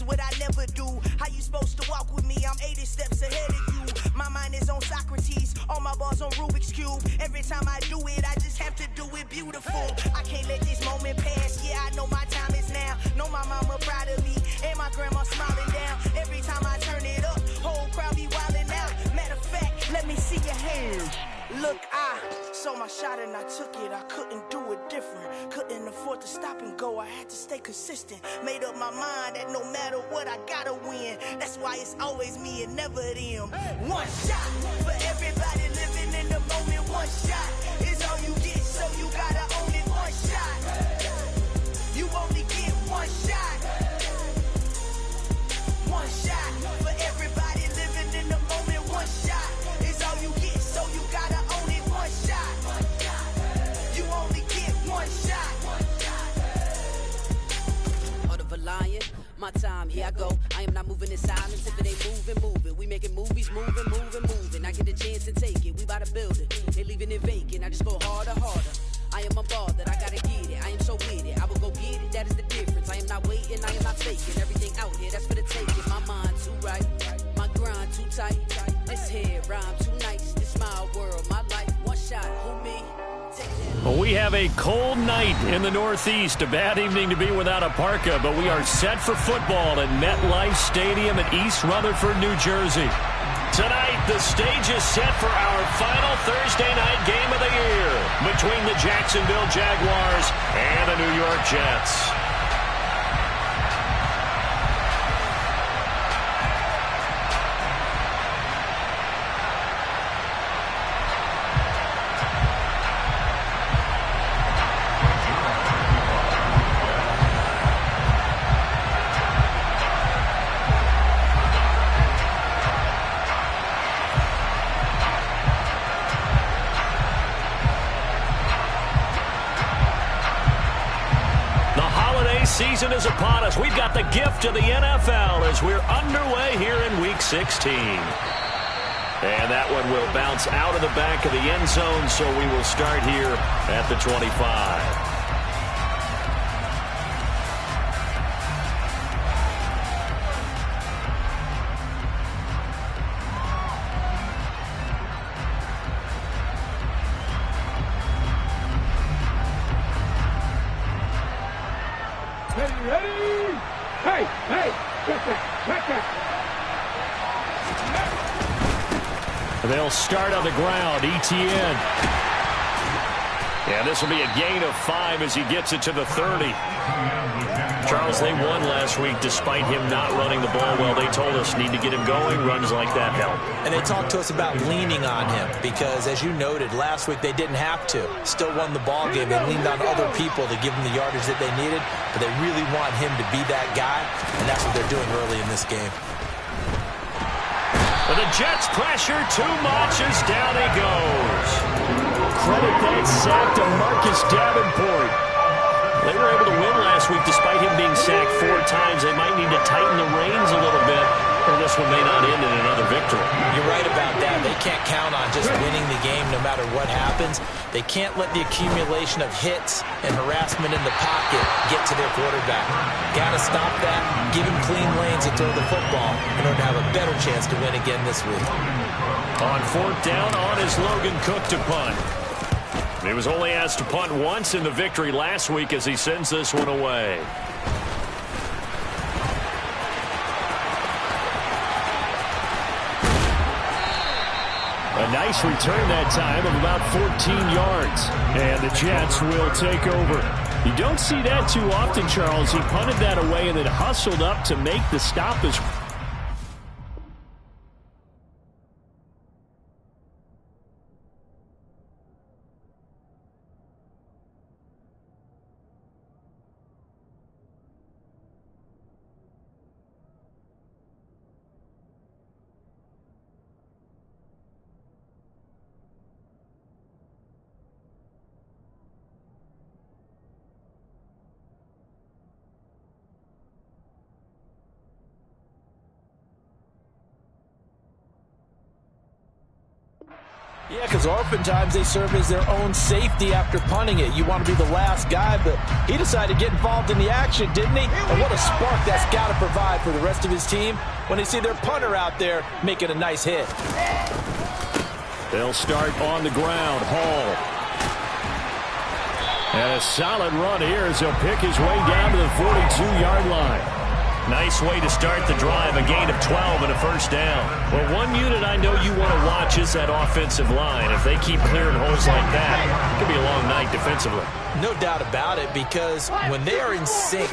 is what I never do. How you supposed to walk with me? I'm 80 steps ahead of you. My mind is on Socrates, all my balls on Rubik's Cube. Every time I do it, I just have to do it beautiful. I can't let this moment pass. Yeah, I know my time is now. Know my mama proud of me, and my grandma smiling down. Every time I turn it up, whole crowd be wildin' out. Matter of fact, let me see your hands. Look, I saw my shot and I took it. I couldn't do it different. Couldn't afford to stop and go. I had to stay consistent. Made up my mind that no matter what, I gotta win. That's why it's always me and never them. One shot for everybody living in the moment. One shot is all you get, so you gotta own it. One shot. You only get one shot. One shot for everybody living in the moment. One shot is all you get, so you gotta own it. One shot. You only get one shot. Heart of a lion, my time, here I go. I am not moving in silence. If it ain't moving, moving. We making movies, moving, moving, moving. I get a chance to take it. We bout to build it. They leaving it vacant. I just go harder, harder. I am a ball that I gotta get it. I am so with it. I will go get it. That is the difference. I am not waiting. I am not faking. Everything out here, that's for the taking. My mind too right. My grind too tight. This head rhyme too nice. This my world, my life. One shot. Who me? Well, we have a cold night in the Northeast. A bad evening to be without a parka, but we are set for football at MetLife Stadium in East Rutherford, New Jersey. Tonight, the stage is set for our final Thursday night game of the year between the Jacksonville Jaguars and the New York Jets. Season is upon us. We've got the gift of the NFL as we're underway here in Week 16. And that one will bounce out of the back of the end zone, so we will start here at the 25. They'll start on the ground. ETN. Yeah, this will be a gain of 5 as he gets it to the 30. Charles, they won last week despite him not running the ball well. They told us need to get him going. Runs like that help. And they talked to us about leaning on him because, as you noted, last week they didn't have to. Still won the ball game. They leaned on other people to give them the yardage that they needed, but they really want him to be that guy, and that's what they're doing early in this game. But the Jets pressure too much as down he goes. Credit that sack to Marcus Davenport. They were able to win last week despite him being sacked 4 times. They might need to tighten the reins a little bit, or this one may not end in another victory. You're right about that. They can't count on just winning the game no matter what happens. They can't let the accumulation of hits and harassment in the pocket get to their quarterback. Got to stop that, give him clean lanes to throw the football in order to have a better chance to win again this week. On 4th down, on is Logan Cook to punt. He was only asked to punt once in the victory last week as he sends this one away. A nice return that time of about 14 yards. And the Jets will take over. You don't see that too often, Charles. He punted that away and then hustled up to make the stop as Yeah, because oftentimes they serve as their own safety after punting it. You want to be the last guy, but he decided to get involved in the action, didn't he? And what a spark that's got to provide for the rest of his team when they see their punter out there making a nice hit. They'll start on the ground. Hall. And a solid run here as he'll pick his way down to the 42-yard line. Nice way to start the drive, a gain of 12 and a first down. Well, one unit I know you want to watch is that offensive line. If they keep clearing holes like that, it could be a long night defensively. No doubt about it, because when they are in sync,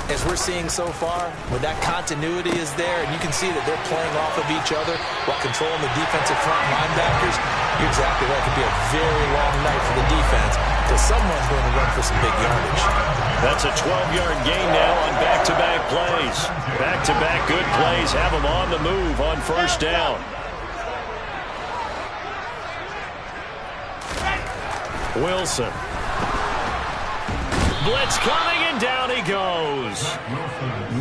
as we're seeing so far, when that continuity is there, and you can see that they're playing off of each other while controlling the defensive front linebackers, you're exactly right. It could be a very long night for the defense, because someone's going to run for some big yardage. That's a 12-yard gain now on back-to-back plays. Back-to-back good plays have them on the move on first down. Wilson. Blitz coming, and down he goes.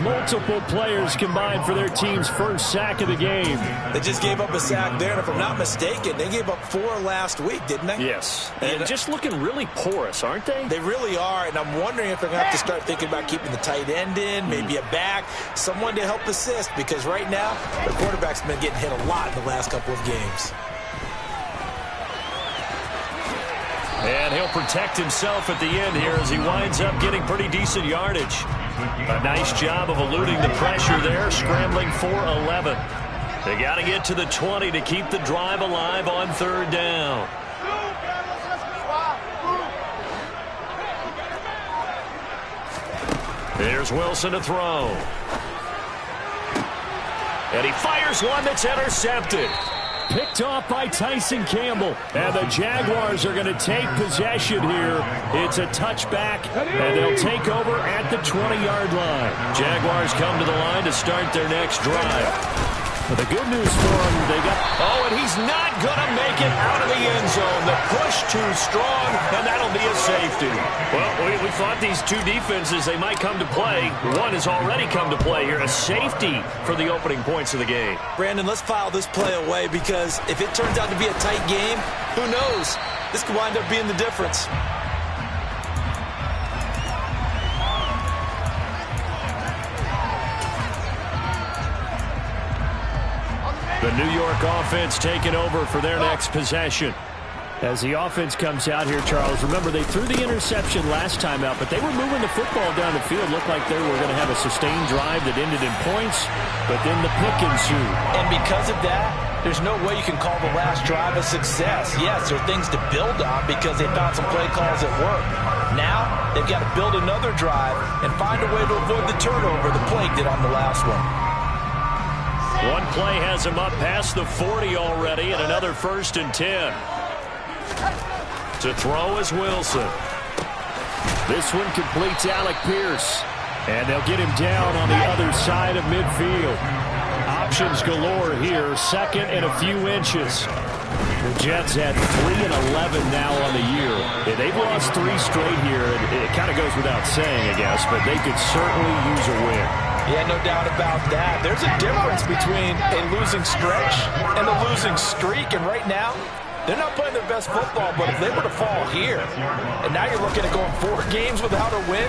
Multiple players combined for their team's first sack of the game. They just gave up a sack there, and if I'm not mistaken, they gave up 4 last week, didn't they? Yes. And just looking really porous, aren't they? They really are, and I'm wondering if they're going to have to start thinking about keeping the tight end in, maybe a back, someone to help assist, because right now, the quarterback's been getting hit a lot in the last couple of games. And he'll protect himself at the end here as he winds up getting pretty decent yardage. A nice job of eluding the pressure there, scrambling for 11. They got to get to the 20 to keep the drive alive on third down. Here's Wilson to throw. And he fires one that's intercepted. Picked off by Tyson Campbell. And the Jaguars are going to take possession here. It's a touchback, and they'll take over at the 20-yard line. Jaguars come to the line to start their next drive. But the good news for them, they got... Oh, and he's not going to make it out of the end zone. The push too strong, and that'll be a safety. Well, we thought these two defenses, they might come to play. One has already come to play here. A safety for the opening points of the game. Brandon, let's file this play away, because if it turns out to be a tight game, who knows? This could wind up being the difference. The New York offense taking over for their next possession. As the offense comes out here, Charles, remember they threw the interception last time out, but they were moving the football down the field. Looked like they were going to have a sustained drive that ended in points, but then the pick ensued. And because of that, there's no way you can call the last drive a success. Yes, there are things to build on because they found some play calls that work. Now, they've got to build another drive and find a way to avoid the turnover the Plague did on the last one. One play has him up past the 40 already, and another 1st and 10. To throw is Wilson. This one completes Alec Pierce. And they'll get him down on the other side of midfield. Options galore here. 2nd and a few inches. The Jets at 3 and 11 now on the year. They've lost 3 straight here. It kind of goes without saying, I guess, but they could certainly use a win. Yeah, no doubt about that. There's a difference between a losing stretch and a losing streak, and right now, they're not playing their best football, but if they were to fall here, and now you're looking at going 4 games without a win,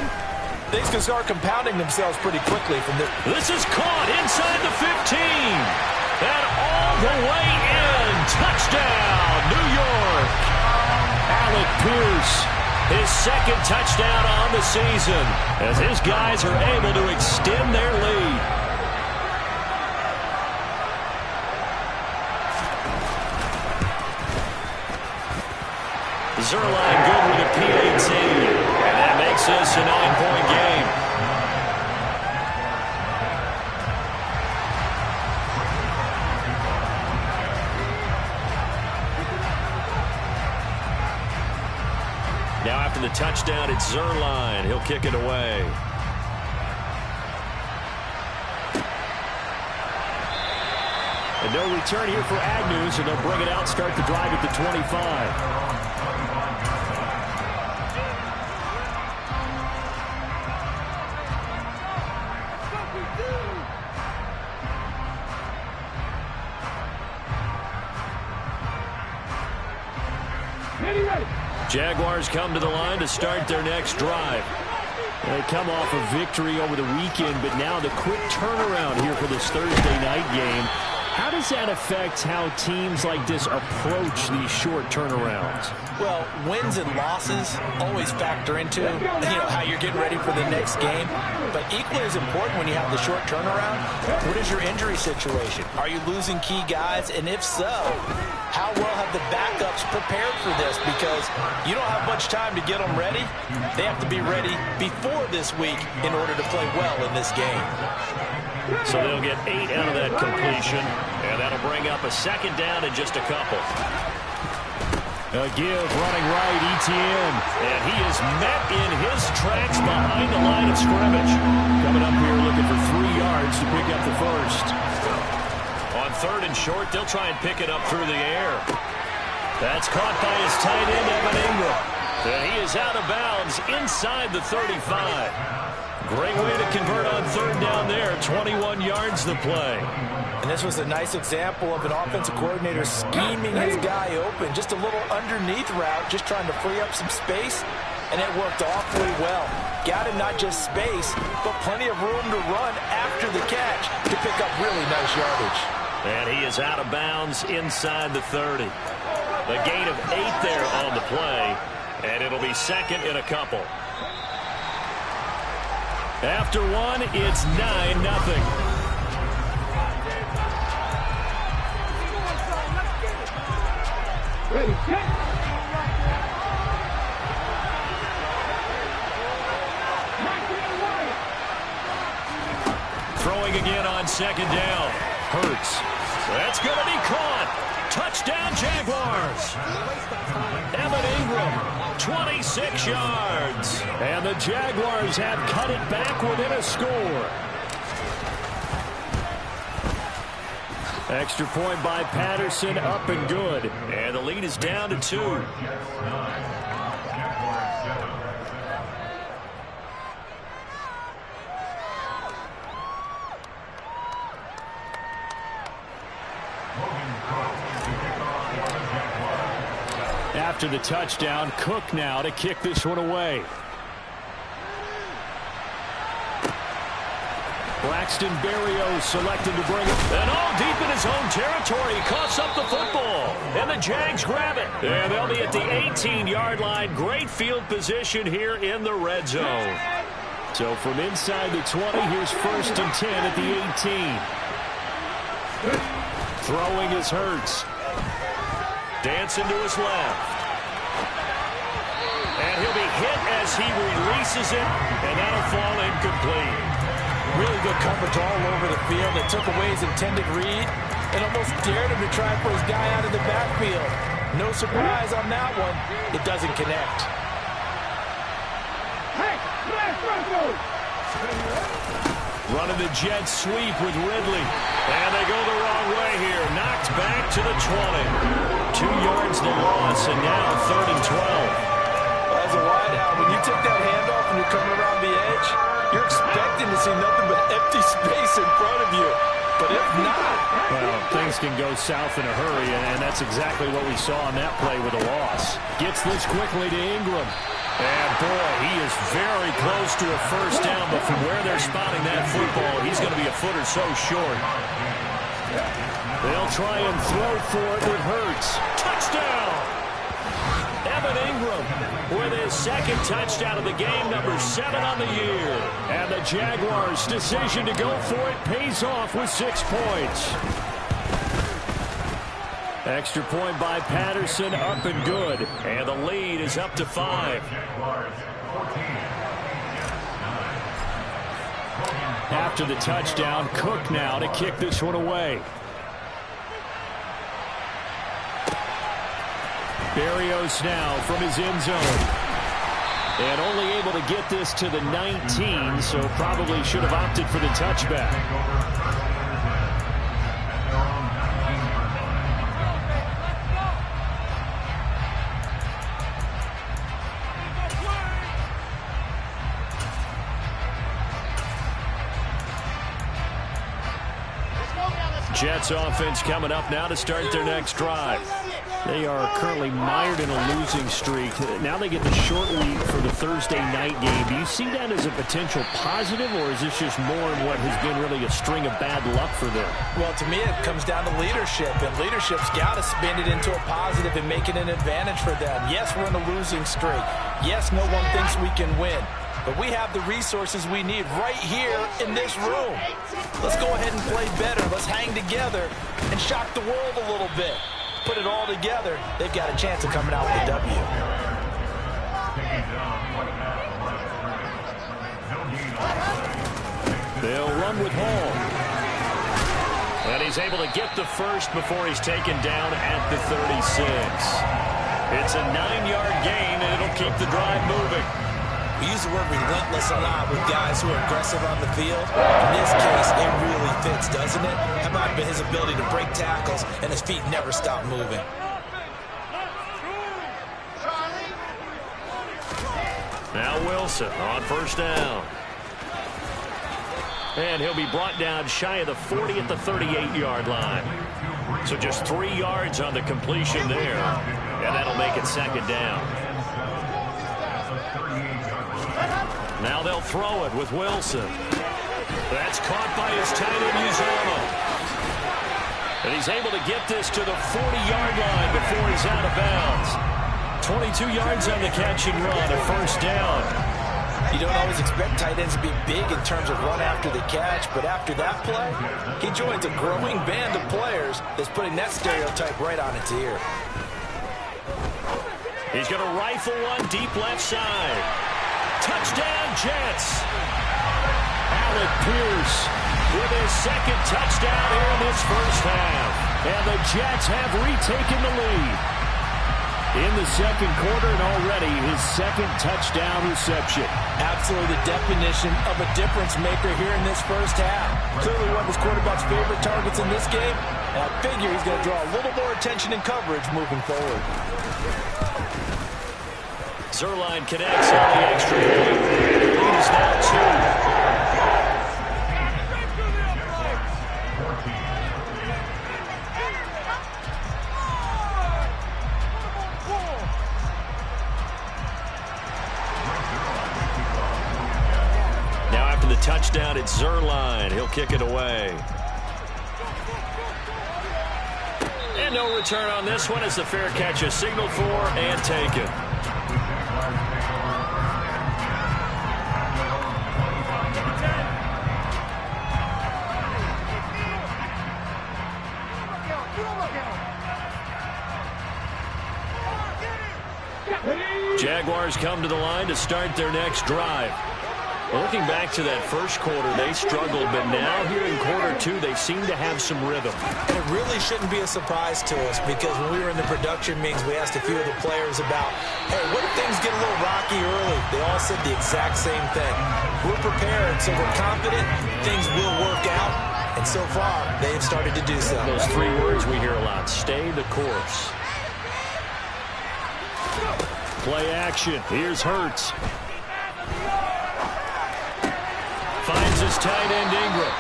things can start compounding themselves pretty quickly from there. This is caught inside the 15, and all the way in. Touchdown, New York. Alec Pierce, his 2nd touchdown on the season, as his guys are able to extend their lead. Zerline good with a PAT, and that makes this a 9-point game. Now after the touchdown, it's Zerline. He'll kick it away. And no return here for Agnew, so they'll bring it out, start the drive at the 25. Jaguars come to the line to start their next drive. They come off a victory over the weekend, but now the quick turnaround here for this Thursday night game. How does that affect how teams like this approach these short turnarounds? Well, wins and losses always factor into how you're getting ready for the next game. But equally as important when you have the short turnaround, what is your injury situation? Are you losing key guys? And if so, how well have the backups prepared for this? Because you don't have much time to get them ready. They have to be ready before this week in order to play well in this game. So they'll get 8 out of that completion, and that'll bring up a second down in just a couple. A give, running right, Etienne, and he is met in his tracks behind the line of scrimmage. Coming up here looking for 3 yards to pick up the first. On 3rd and short, they'll try and pick it up through the air. That's caught by his tight end, Evan Ingram. And he is out of bounds inside the 35. Great way to convert on 3rd down there. 21 yards the play. And this was a nice example of an offensive coordinator scheming his guy open. Just a little underneath route, just trying to free up some space. And it worked awfully well. Got him not just space, but plenty of room to run after the catch to pick up really nice yardage. And he is out of bounds inside the 30. The gain of 8 there on the play. And it'll be 2nd and a couple. After 1, it's 9-0. Throwing again on 2nd down. Hurts. That's going to be caught. Touchdown, Jaguars. Evan Ingram, 26 yards. And the Jaguars have cut it back within a score. Extra point by Patterson, up and good. And the lead is down to 2. After the touchdown, Cook now to kick this one away. Braxton Berrios selected to bring it. And all deep in his own territory. He coughs up the football. And the Jags grab it. And they'll be at the 18-yard line. Great field position here in the red zone. So from inside the 20, here's 1st and 10 at the 18. Throwing is Hurts. Dancing to his left. And he'll be hit as he releases it, and that'll fall incomplete. Really good coverage all over the field. It took away his intended read and almost dared him to try and put his guy out of the backfield. No surprise on that one. It doesn't connect. Running the jet sweep with Ridley. And they go the wrong way here. Knocked back to the 20. 2 yards the loss, and now 3rd and 12. As a wideout, when you take that handoff and you're coming around the edge, you're expecting to see nothing but empty space in front of you. But if not... Well, things can go south in a hurry, and that's exactly what we saw on that play with a loss. Gets this quickly to Ingram. And, boy, he is very close to a 1st down, but from where they're spotting that football, he's going to be a foot or so short. They'll try and throw for it with Hurts. Touchdown! Evan Ingram with his 2nd touchdown of the game, number 7 on the year. And the Jaguars' decision to go for it pays off with 6 points. Extra point by Patterson, up and good. And the lead is up to 5. After the touchdown, Cook now to kick this one away. Berrios now from his end zone. And only able to get this to the 19, so probably should have opted for the touchback. Jets offense coming up now to start their next drive. They are currently mired in a losing streak. Now they get the short week for the Thursday night game. Do you see that as a potential positive, or is this just more in what has been really a string of bad luck for them? Well, to me, it comes down to leadership, and leadership's got to spin it into a positive and make it an advantage for them. Yes, we're in a losing streak. Yes, no one thinks we can win. But we have the resources we need right here in this room. Let's go ahead and play better. Let's hang together and shock the world a little bit. Put it all together, they've got a chance of coming out with a W. They'll run with Hall. And he's able to get the first before he's taken down at the 36. It's a 9-yard gain, and it'll keep the drive moving. We use the word relentless a lot with guys who are aggressive on the field. In this case, it really fits, doesn't it? How about his ability to break tackles and his feet never stop moving? Now Wilson on first down. And he'll be brought down shy of the 40 at the 38-yard line. So just 3 yards on the completion there. And that'll make it second down. Now they'll throw it with Wilson. That's caught by his tight end, Uzama. And he's able to get this to the 40-yard line before he's out of bounds. 22 yards on the catch and run, a first down. You don't always expect tight ends to be big in terms of run after the catch, but after that play, he joins a growing band of players that's putting that stereotype right on its ear. He's going to rifle one deep left side. Touchdown, Jets. Alec Pierce with his second touchdown here in this first half. And the Jets have retaken the lead in the second quarter, and already his second touchdown reception. Absolutely the definition of a difference maker here in this first half. Clearly one of his quarterback's favorite targets in this game, and I figure he's going to draw a little more attention and coverage moving forward. Zerline connects on the extra point. The lead is now 2. Now after the touchdown, it's Zerline. He'll kick it away. And no return on this one as the fair catch is signaled for and taken. Jaguars come to the line to start their next drive. Well, looking back to that first quarter, they struggled, but now here in quarter 2, they seem to have some rhythm. It really shouldn't be a surprise to us, because when we were in the production meetings, we asked a few of the players about, hey, what if things get a little rocky early? They all said the exact same thing. We're prepared, so we're confident things will work out, and so far, they have started to do so. Those 3 words we hear a lot: stay the course. Play action. Here's Hurts. Finds his tight end Ingram.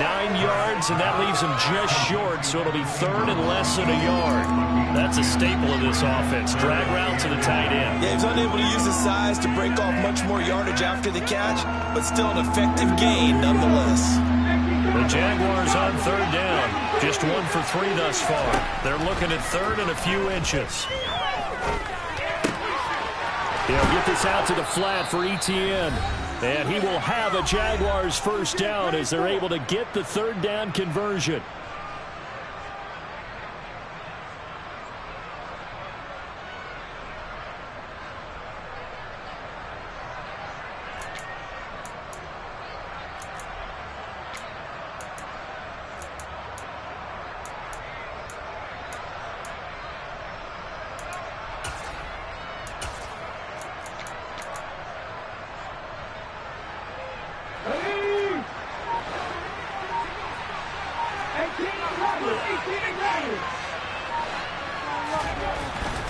9 yards, and that leaves him just short, so it'll be third and less than a yard. That's a staple of this offense. Drag route to the tight end. Yeah, he's unable to use his size to break off much more yardage after the catch, but still an effective gain nonetheless. The Jaguars on third down. Just 1 for 3 thus far. They're looking at third and a few inches. He'll get this out to the flat for Etienne. And he will have a Jaguars first down as they're able to get the third down conversion.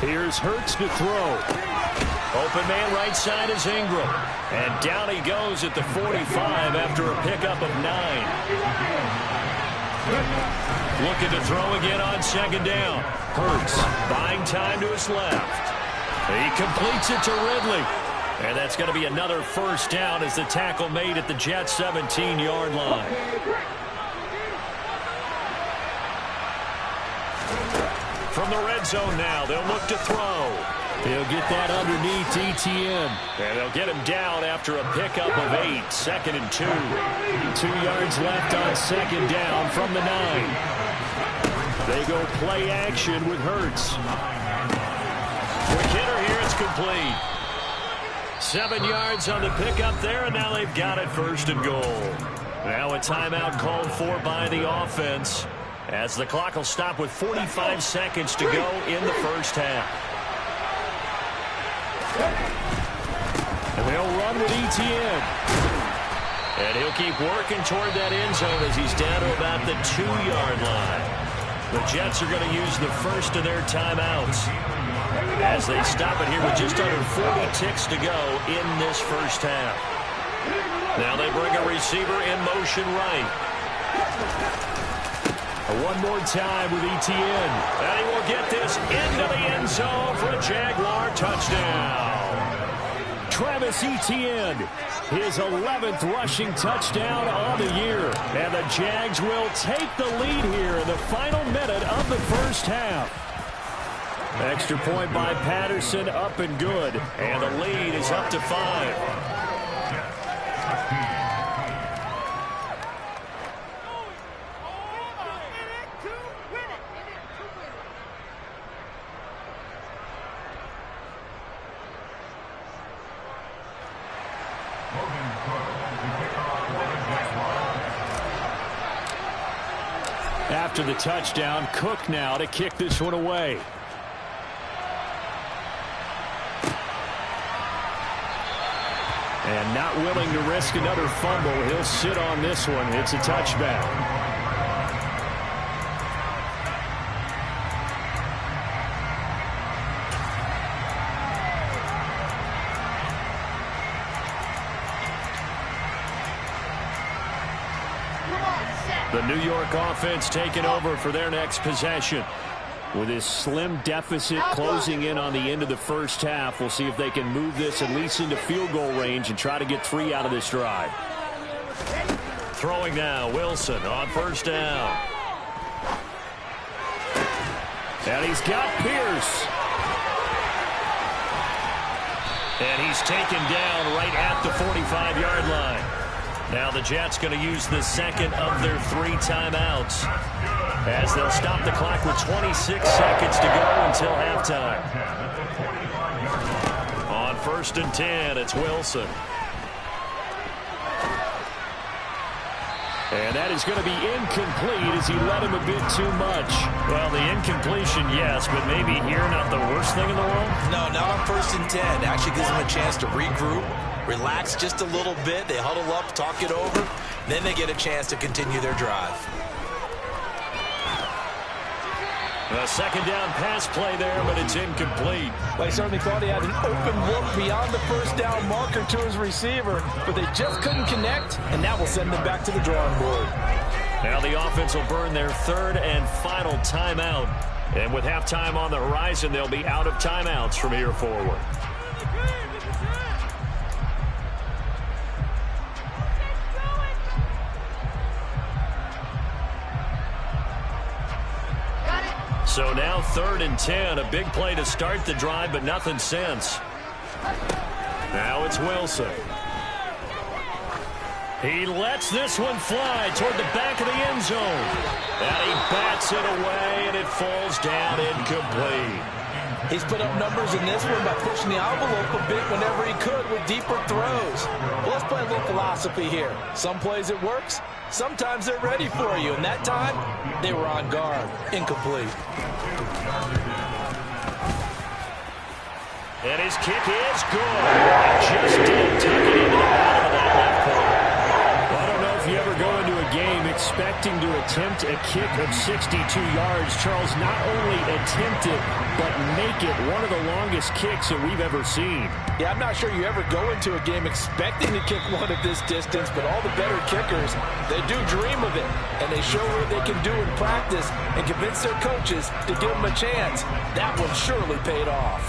Here's Hurts to throw. Open man right side is Ingram. And down he goes at the 45 after a pickup of 9. Looking to throw again on second down. Hurts buying time to his left. He completes it to Ridley. And that's going to be another first down as the tackle made at the Jets' 17-yard line. From the red zone now, they'll look to throw. They'll get that underneath ETN. And they'll get him down after a pickup of 8. 2nd and 2. 2 yards left on second down from the 9. They go play action with Hurts. Quick hitter here, it's complete. 7 yards on the pickup there, and now they've got it 1st and goal. Now a timeout called for by the offense, as the clock will stop with 45 seconds to go in the first half. And they'll run with ETN. And he'll keep working toward that end zone as he's down to about the 2-yard line. The Jets are going to use the first of their timeouts as they stop it here with just under 40 ticks to go in this first half. Now they bring a receiver in motion right. One more time with ETN. And he will get this into the end zone for a Jaguar touchdown. Travis Etienne, his 11th rushing touchdown on the year. And the Jags will take the lead here in the final minute of the first half. Extra point by Patterson, up and good. And the lead is up to 5. After the touchdown, Cook now to kick this one away. And not willing to risk another fumble, he'll sit on this one. It's a touchback. The New York offense taking over for their next possession. With his slim deficit closing in on the end of the first half, we'll see if they can move this at least into field goal range and try to get 3 out of this drive. Throwing now, Wilson on first down. And he's got Pierce. And he's taken down right at the 45-yard line. Now the Jets going to use the second of their 3 timeouts as they'll stop the clock with 26 seconds to go until halftime. On 1st and 10, it's Wilson. And that is going to be incomplete as he led him a bit too much. Well, the incompletion, yes, but maybe here not the worst thing in the world? No, not on 1st and 10. Actually gives him a chance to regroup, relax just a little bit. They huddle up, talk it over. Then they get a chance to continue their drive. A second down pass play there, but it's incomplete. Well, he certainly thought he had an open look beyond the first down marker to his receiver, but they just couldn't connect, and that will send them back to the drawing board. Now the offense will burn their 3rd and final timeout. And with halftime on the horizon, they'll be out of timeouts from here forward. So now 3rd and 10, a big play to start the drive, but nothing since. Now it's Wilson. He lets this one fly toward the back of the end zone. And he bats it away, and it falls down incomplete. He's put up numbers in this one by pushing the envelope a bit whenever he could with deeper throws. Well, let's play a little philosophy here. Some plays it works. Sometimes they're ready for you, and that time, they were on guard. Incomplete. And his kick is good. Just did tuck it into the bottom of that left corner. Well, I don't know if you ever go into a game expecting to attempt a kick of 62 yards. Charles, not only attempt it, but make it one of the longest kicks that we've ever seen. Yeah, I'm not sure you ever go into a game expecting to kick one at this distance, but all the better kickers, they do dream of it, and they show what they can do in practice and convince their coaches to give them a chance. That one surely paid off.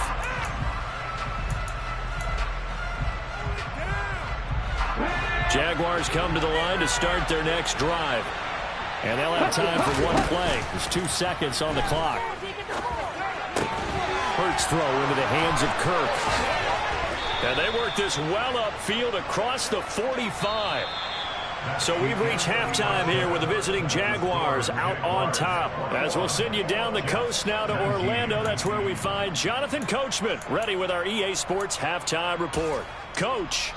Jaguars come to the line to start their next drive. And they'll have time for one play. There's 2 seconds on the clock. Hurts throw into the hands of Kirk. And they work this well upfield across the 45. So we've reached halftime here with the visiting Jaguars out on top. As we'll send you down the coast now to Orlando, that's where we find Jonathan Coachman, ready with our EA Sports halftime report. Coach.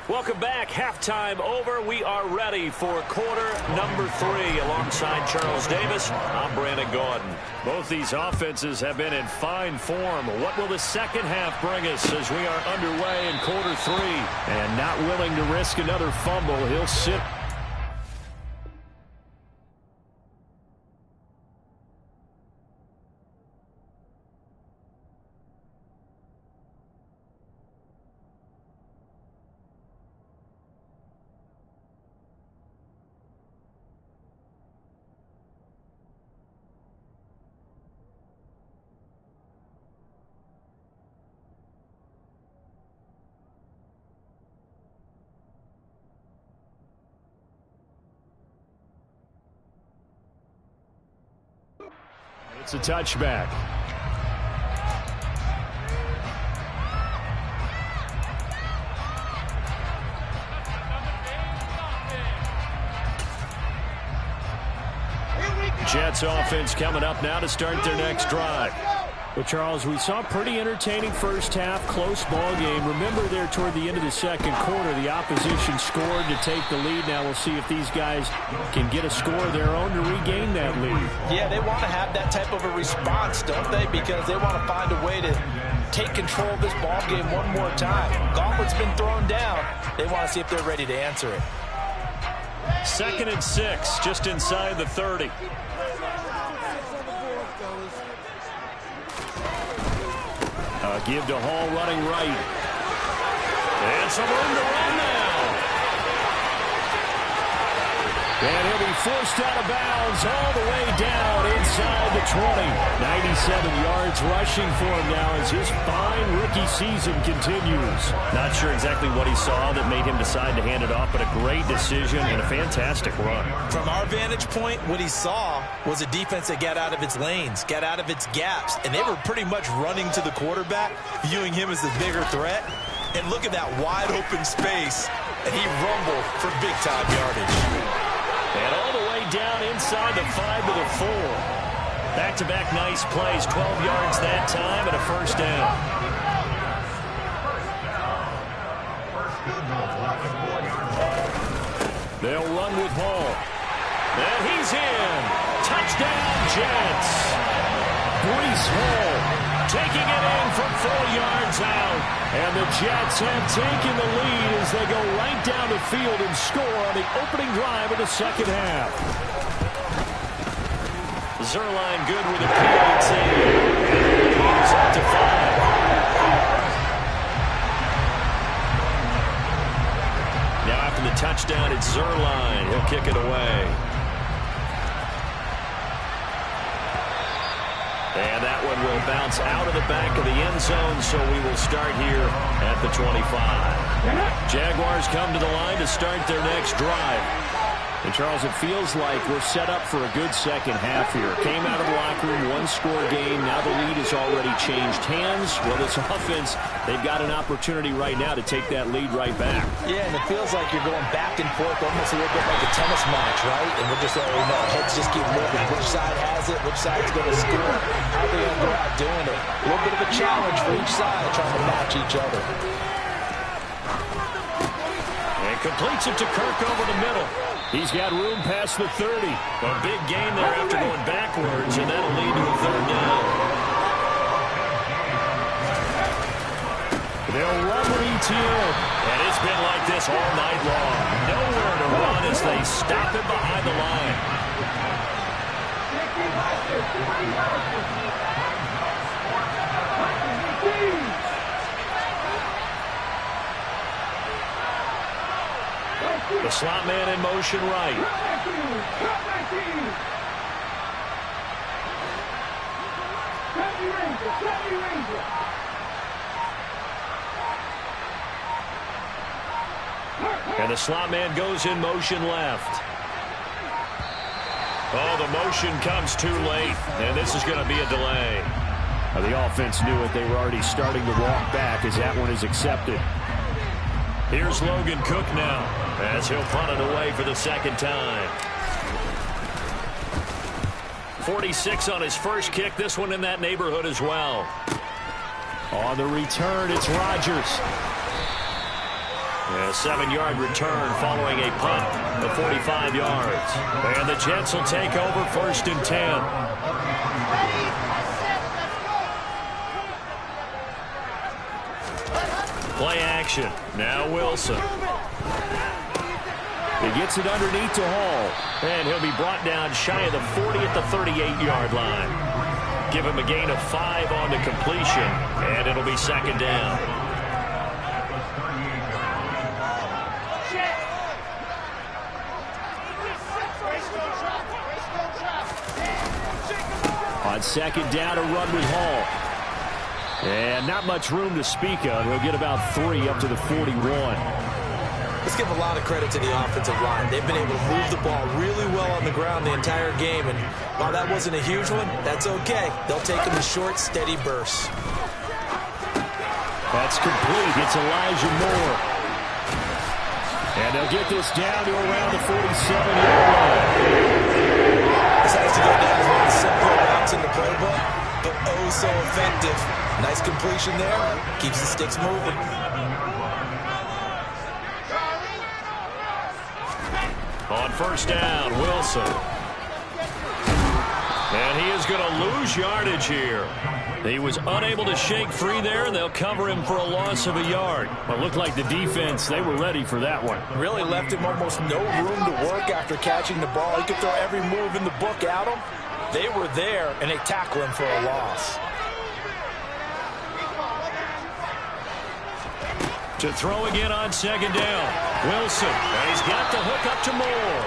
Welcome back. Halftime over. We are ready for quarter number 3. Alongside Charles Davis, I'm Brandon Gordon. Both these offenses have been in fine form. What will the second half bring us as we are underway in quarter 3? And not willing to risk another fumble, he'll sit. It's a touchback. Jets offense coming up now to start their next drive. Well, Charles, we saw a pretty entertaining first half, close ball game. Remember there toward the end of the second quarter, the opposition scored to take the lead. Now we'll see if these guys can get a score of their own to regain that lead. Yeah, they want to have that type of a response, don't they? Because they want to find a way to take control of this ball game one more time. Gauntlet's been thrown down. They want to see if they're ready to answer it. 2nd and 6, just inside the 30. Give to Hall running right. And some room to run now. And he'll be forced out of bounds all the way down inside the 20. 97 yards rushing for him now as his fine rookie season continues. Not sure exactly what he saw that made him decide to hand it off, but a great decision and a fantastic run. From our vantage point, what he saw was a defense that got out of its lanes, got out of its gaps, and they were pretty much running to the quarterback, viewing him as the bigger threat. And look at that wide open space, and he rumbled for big-time yardage. And all the way down inside the 5 to the 4. Back-to-back nice plays, 12 yards that time and a first down. They'll run with Hall. And he's in. Touchdown, Jets. Breece Hall taking it in from 4 yards out. And the Jets have taken the lead as they go right down the field and score on the opening drive of the second half. Zerline good with a PAT. He's up to 5. Now after the touchdown, it's Zerline. He'll kick it away. And that one will bounce out of the back of the end zone, so we will start here at the 25. Jaguars come to the line to start their next drive. And, Charles, it feels like we're set up for a good second half here. Came out of the locker room, one-score game. Now the lead has already changed hands. Well, this offense, they've got an opportunity right now to take that lead right back. Yeah, and it feels like you're going back and forth, almost a little bit like a tennis match, right? And we're just already know heads just keep moving. Which side has it? Which side's going to score? How are they going to go out doing it? A little bit of a challenge for each side, trying to match each other. And completes it to Kirk over the middle. He's got room past the 30. A big gain there after going backwards, and that'll lead to a third down. They'll rubber ETN. And it's been like this all night long. Nowhere to run as they stop him behind the line. The slot man in motion right. And the slot man goes in motion left. Oh, the motion comes too late, and this is going to be a delay. The offense knew it. They were already starting to walk back as that one is accepted. Here's Logan Cook now as he'll punt it away for the second time. 46 on his first kick. This one in that neighborhood as well. On the return, it's Rodgers. A 7-yard return following a punt of 45 yards. And the Jets will take over 1st and 10. Play action. Now Wilson. He gets it underneath to Hall. And he'll be brought down shy of the 40 at the 38-yard line. Give him a gain of 5 on the completion. And it'll be 2nd down. On 2nd down, a run with Hall. And not much room to speak of. He'll get about 3 up to the 41. Let's give a lot of credit to the offensive line. They've been able to move the ball really well on the ground the entire game. And while that wasn't a huge one, that's okay. They'll take them in short, steady bursts. That's complete. It's Elijah Moore. And they'll get this down to around the 47-yard line. This has to go down as one of the simpler routes in the playbook, but oh so effective. Nice completion there. Keeps the sticks moving. On 1st down, Wilson. And he is going to lose yardage here. He was unable to shake free there, and they'll cover him for a loss of a yard. It looked like the defense, they were ready for that one. Really left him almost no room to work after catching the ball. He could throw every move in the book at him. They were there, and they tackle him for a loss. To throw again on 2nd down. Wilson, and he's got the hook up to Moore.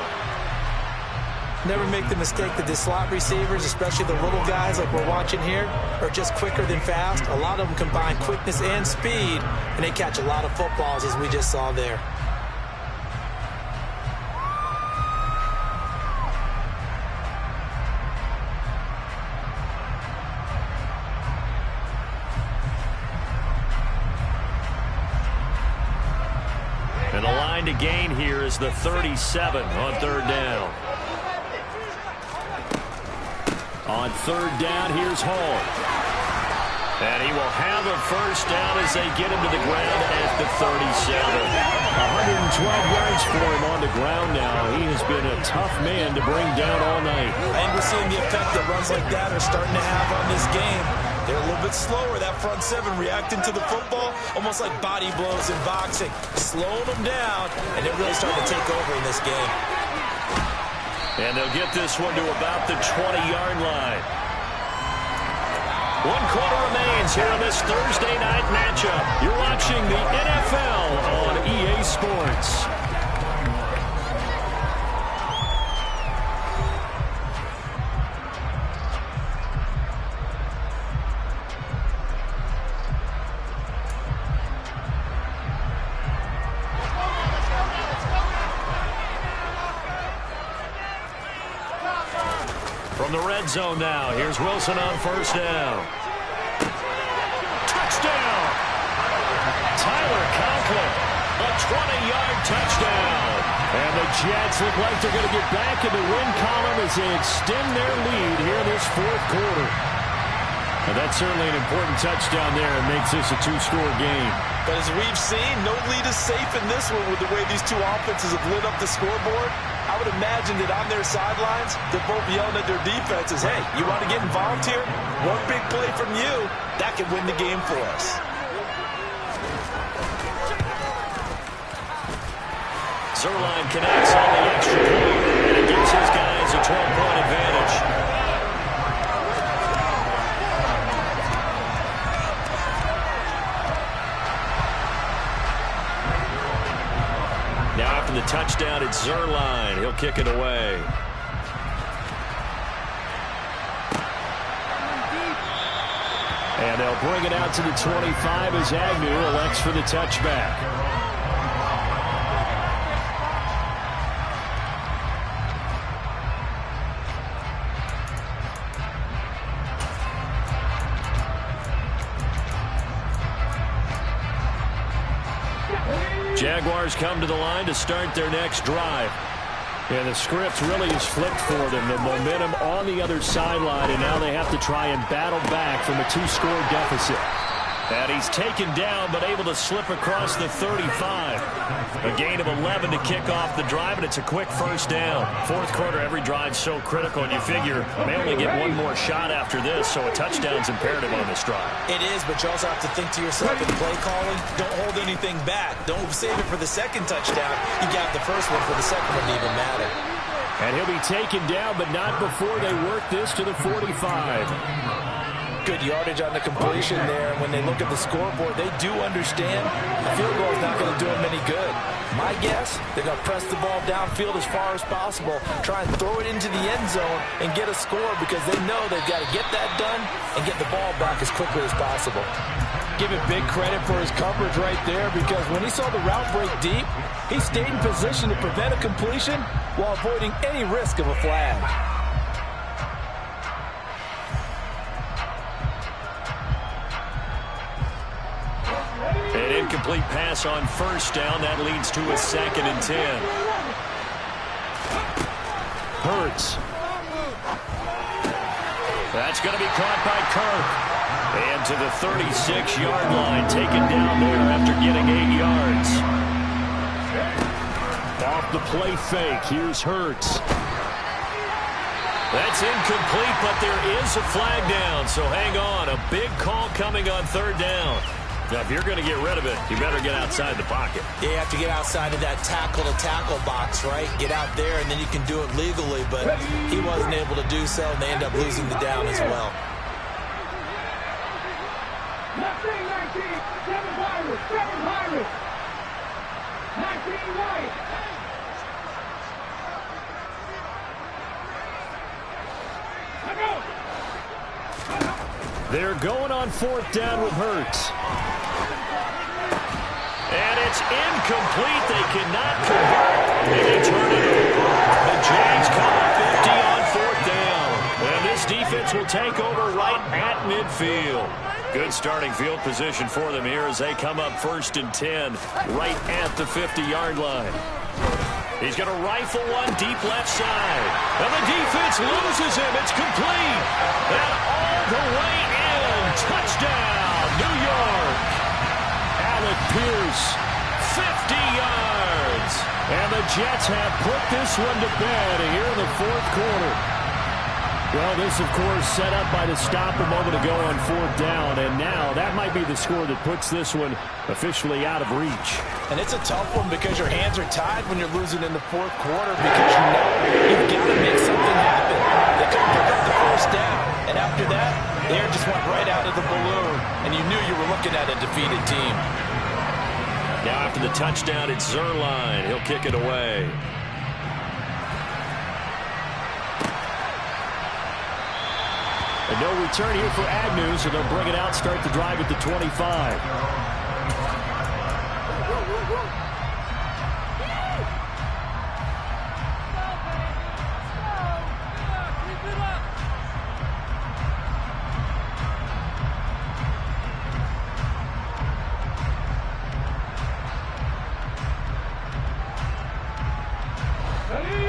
Never make the mistake that the slot receivers, especially the little guys like we're watching here, are just quicker than fast. A lot of them combine quickness and speed, and they catch a lot of footballs, as we just saw there. And the line to gain here is the 37 on 3rd down. On 3rd down, here's Hall. And he will have a 1st down as they get him to the ground at the 37. 112 yards for him on the ground now. He has been a tough man to bring down all night. And we're seeing the effect that runs like that are starting to have on this game. They're a little bit slower, that front 7 reacting to the football, almost like body blows in boxing, slowing them down, and they're really starting to take over in this game. And they'll get this one to about the 20-yard line. 1 quarter remains here on this Thursday night matchup. You're watching the NFL on EA Sports. From the red zone now, here's Wilson on 1st down. Touchdown! Tyler Conklin, a 20-yard touchdown. And the Jets look like they're going to get back in the win column as they extend their lead here in this 4th quarter. And that's certainly an important touchdown there and makes this a 2-score game. But as we've seen, no lead is safe in this one with the way these two offenses have lit up the scoreboard. I would imagine that on their sidelines, they're both yelling at their defenses, hey, you want to get involved here? One big play from you, that could win the game for us. Zerline connects on the extra point, and it gives his guys a 12-point advantage. Now after the touchdown, it's Zerline. He'll kick it away. And they'll bring it out to the 25 as Agnew elects for the touchback. Jaguars come to the line to start their next drive. And the script really is flipped for them. The momentum on the other sideline, and now they have to try and battle back from a 2-score deficit. And he's taken down, but able to slip across the 35. A gain of 11 to kick off the drive, and it's a quick first down. Fourth quarter, every drive's so critical, and you figure they only get one more shot after this, so a touchdown's imperative on this drive. It is, but you also have to think to yourself in play calling, don't hold anything back. Don't save it for the second touchdown. You got the first one for the second one to even matter. And he'll be taken down, but not before they work this to the 45. Good yardage on the completion there. And when they look at the scoreboard, they do understand the field goal is not going to do them any good. My guess, they're going to press the ball downfield as far as possible, try and throw it into the end zone and get a score because they know they've got to get that done and get the ball back as quickly as possible. Give it big credit for his coverage right there because when he saw the route break deep, he stayed in position to prevent a completion while avoiding any risk of a flag. An incomplete pass on first down. That leads to a 2nd and 10. Hurts. That's going to be caught by Kirk. And to the 36-yard line, taken down there after getting 8 yards. Off the play fake, here's Hurts. That's incomplete, but there is a flag down, so hang on. A big call coming on 3rd down. Now, if you're going to get rid of it, you better get outside the pocket. You have to get outside of that tackle-to-tackle box, right? Get out there, and then you can do it legally, but he wasn't able to do so, and they end up losing the down as well. 19, 7 19 White. They're going on 4th down with Hurts. And it's incomplete. They cannot convert. And they turn it over. The Jags come up 50 on 4th down. And this defense will take over right at midfield. Good starting field position for them here as they come up 1st and 10 right at the 50-yard line. He's going to rifle one deep left side. And the defense loses him. It's complete. And all the way in. Touchdown, New York. Alec Pierce, 50 yards. And the Jets have put this one to bed here in the 4th quarter. Well, this, of course, set up by the stop a moment ago on 4th down. And now that might be the score that puts this one officially out of reach. And it's a tough one because your hands are tied when you're losing in the 4th quarter because you know you've got to make something happen. They couldn't pick up the 1st down. And after that, the air just went right out of the balloon. And you knew you were looking at a defeated team. Now after the touchdown, it's Zerline. He'll kick it away. And no return here for Agnew, so they'll bring it out, start the drive at the 25.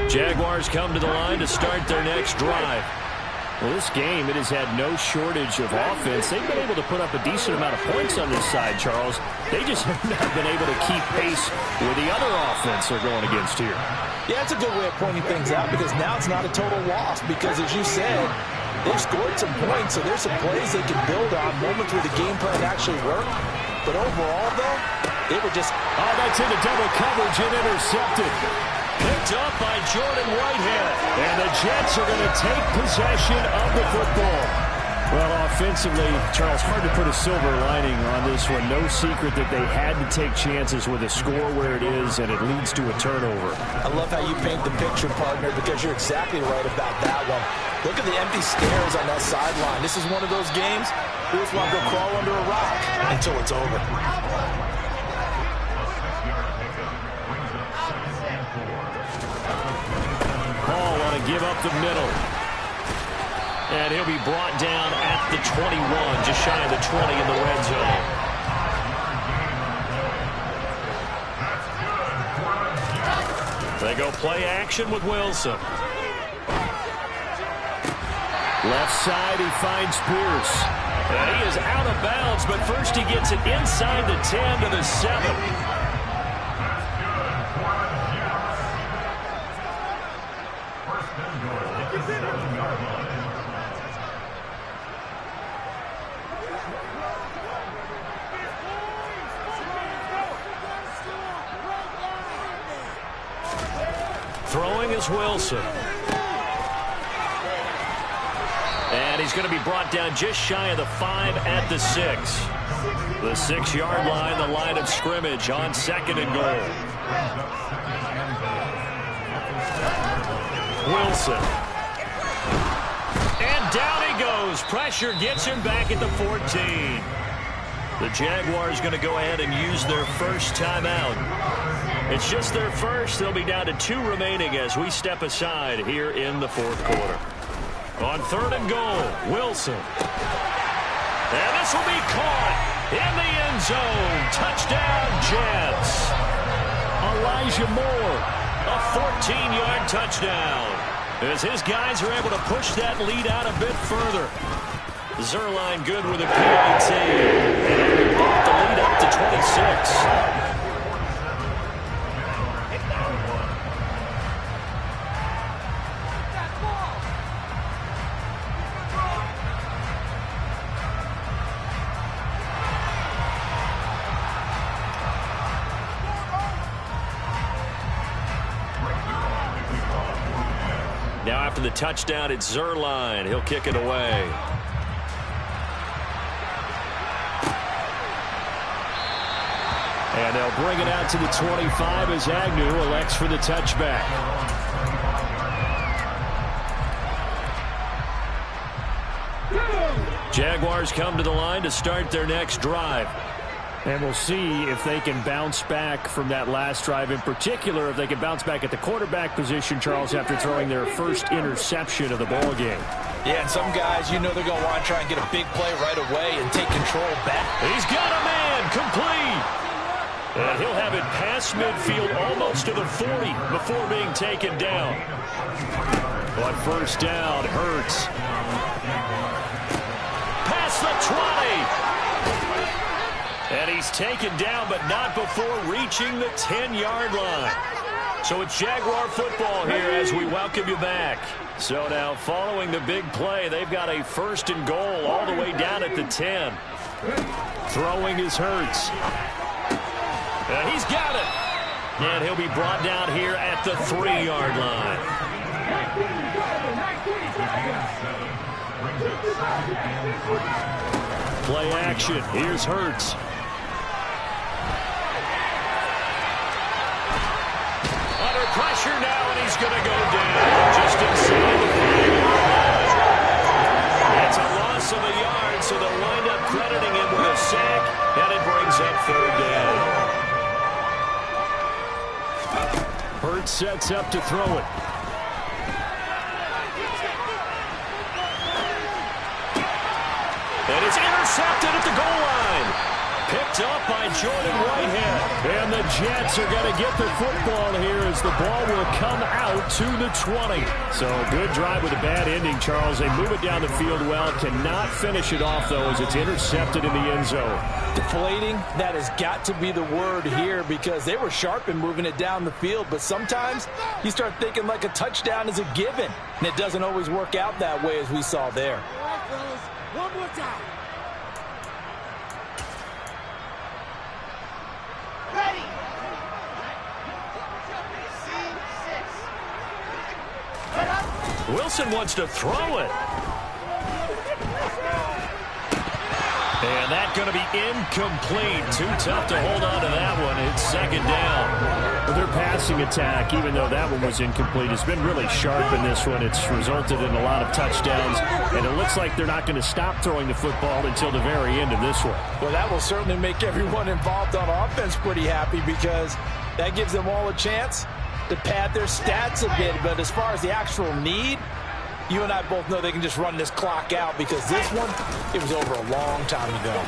Jaguars come to the line to start their next drive. Well, this game, it has had no shortage of offense. They've been able to put up a decent amount of points on this side, Charles. They just have not been able to keep pace with the other offense they're going against here. Yeah, it's a good way of pointing things out because now it's not a total loss because, as you said, they've scored some points, so there's some plays they can build on, moments where the game plan actually worked. But overall, though, They were just... Oh, that's into double coverage and intercepted. Picked up by Jordan Whitehead. And the Jets are going to take possession of the football. Well, offensively, Charles, hard to put a silver lining on this one. No secret that they had to take chances with a score where it is, and it leads to a turnover. I love how you paint the picture, partner, because you're exactly right about that one. Look at the empty stairs on that sideline. This is one of those games we just want to go crawl under a rock until it's over. Paul want to give up the middle. And he'll be brought down at the 21, just shy of the 20 in the red zone. They go play action with Wilson. Left side, he finds Pierce. And he is out of bounds, but first he gets it inside the 10 to the 7. Throwing is Wilson. And he's going to be brought down just shy of the 5 at the 6. The 6-yard line, the line of scrimmage on 2nd and goal. Wilson. And down he goes. Pressure gets him back at the 14. The Jaguars going to go ahead and use their first timeout. It's just their first. They'll be down to 2 remaining as we step aside here in the 4th quarter. On 3rd and goal, Wilson. And this will be caught in the end zone. Touchdown, Jets. Elijah Moore, a 14-yard touchdown. As his guys are able to push that lead out a bit further. Zerline good with a PAT. And they bump the lead up to 26. Now after the touchdown, it's Zerline. He'll kick it away. And they'll bring it out to the 25 as Agnew elects for the touchback. Jaguars come to the line to start their next drive. And we'll see if they can bounce back from that last drive. In particular, if they can bounce back at the quarterback position, Charles, after throwing their first interception of the ball game. Yeah, and some guys, you know they're going to want to try and get a big play right away and take control back. He's got a man complete. And he'll have it past midfield almost to the 40 before being taken down. But first down, Hurts. Past the 20. And he's taken down, but not before reaching the 10-yard line. So it's Jaguar football here as we welcome you back. So now following the big play, they've got a 1st and goal all the way down at the 10. Throwing is Hurts. And he's got it. And he'll be brought down here at the 3-yard line. Play action. Here's Hurts. Under pressure now, and he's going to go down just inside the 5-yard line. It's a loss of a yard, so they'll wind up crediting him with a sack, and it brings up 3rd down. Hurts sets up to throw it. And it's intercepted at the goal line. Picked up by Jordan Whitehead. And the Jets are going to get the football here as the ball will come out to the 20. So a good drive with a bad ending, Charles. They move it down the field well. Cannot finish it off, though, as it's intercepted in the end zone. Deflating, that has got to be the word here because they were sharp in moving it down the field. But sometimes you start thinking like a touchdown is a given. And it doesn't always work out that way as we saw there. All right, fellas. One more time. Wilson wants to throw it. And that's going to be incomplete. Too tough to hold on to that one. It's second down. Well, their passing attack, even though that one was incomplete, has been really sharp in this one. It's resulted in a lot of touchdowns, and it looks like they're not going to stop throwing the football until the very end of this one. Well, that will certainly make everyone involved on offense pretty happy, because that gives them all a chance to pad their stats a bit. But as far as the actual need, you and I both know they can just run this clock out, because this one, it was over a long time ago.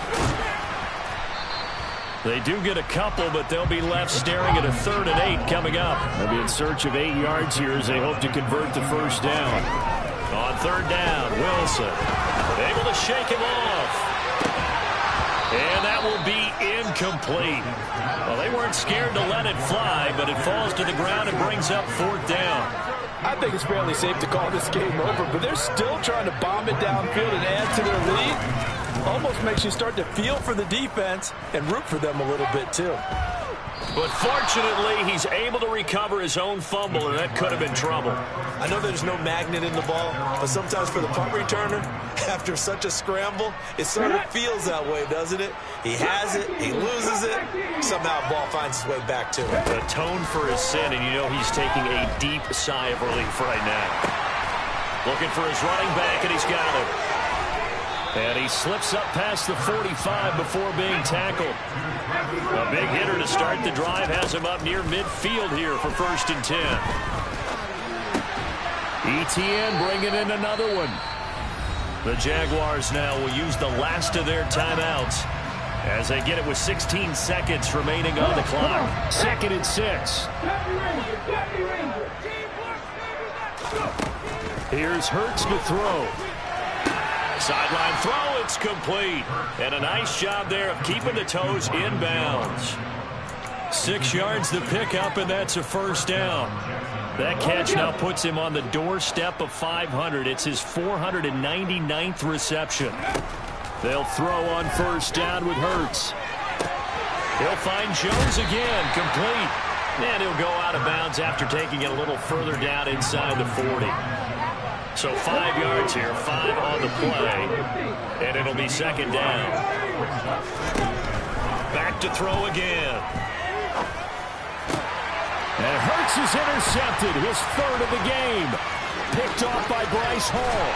They do get a couple, but they'll be left staring at a 3rd and 8 coming up. They'll be in search of 8 yards here as they hope to convert the first down. On 3rd down, Wilson able to shake him off. And that will be incomplete. Well, they weren't scared to let it fly, but it falls to the ground and brings up 4th down. I think it's fairly safe to call this game over, but they're still trying to bomb it downfield and add to their lead. Almost makes you start to feel for the defense and root for them a little bit too. But fortunately, he's able to recover his own fumble, and that could have been trouble. I know there's no magnet in the ball, but sometimes for the punt returner, after such a scramble, it sort of feels that way, doesn't it? He has it, he loses it, somehow the ball finds its way back to him. Atone for his sin, and you know he's taking a deep sigh of relief right now. Looking for his running back, and he's got it. And he slips up past the 45 before being tackled. A big hitter to start the drive has him up near midfield here for 1st and 10. ETN bringing in another one. The Jaguars now will use the last of their timeouts as they get it with 16 seconds remaining on the clock. 2nd and 6. Here's Hurts to throw. Sideline throw, it's complete. And a nice job there of keeping the toes inbounds. 6 yards the pickup, and that's a 1st down. That catch now puts him on the doorstep of 500. It's his 499th reception. They'll throw on 1st down with Hurts. He'll find Jones again, complete. And he'll go out of bounds after taking it a little further down inside the 40. So 5 yards here, 5 on the play, and it'll be 2nd down. Back to throw again. And Hurts is intercepted, his 3rd of the game. Picked off by Bryce Hall.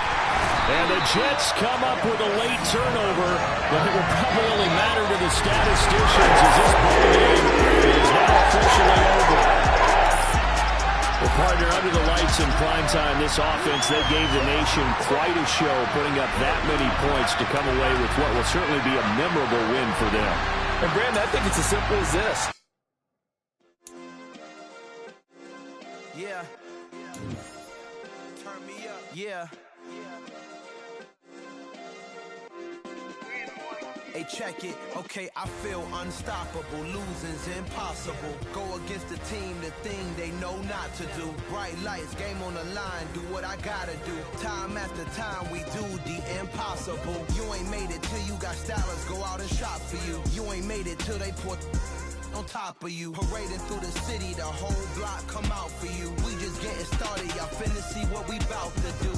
And the Jets come up with a late turnover, but it will probably only matter to the statisticians as this ball game is now officially over. Well, partner, under the lights in prime time, this offense, they gave the nation quite a show, putting up that many points to come away with what will certainly be a memorable win for them. And, Brandon, I think it's as simple as this. Yeah. Turn me up. Yeah. Hey, check it. Okay, I feel unstoppable. Losing's impossible. Go against the team, the thing they know not to do. Bright lights, game on the line. Do what I gotta do. Time after time, we do the impossible. You ain't made it till you got stylists go out and shop for you. You ain't made it till they put on top of you. Parading through the city, the whole block come out for you. We just getting started. Y'all finna see what we bout to do.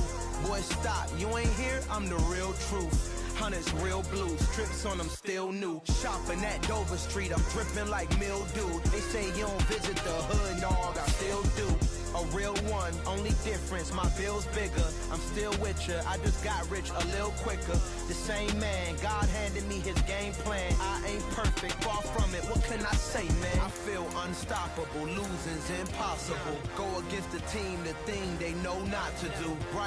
Boy, stop. You ain't here? I'm the real truth. Hunters, real blue, strips on them still new. Shopping at Dover Street, I'm dripping like mildew. They say you don't visit the hood, dog, I still do. A real one, only difference, my bill's bigger. I'm still with ya, I just got rich a little quicker. The same man, God handed me his game plan. I ain't perfect, far from it, what can I say, man? I feel unstoppable, losing's impossible. Go against the team, the thing they know not to do. Bright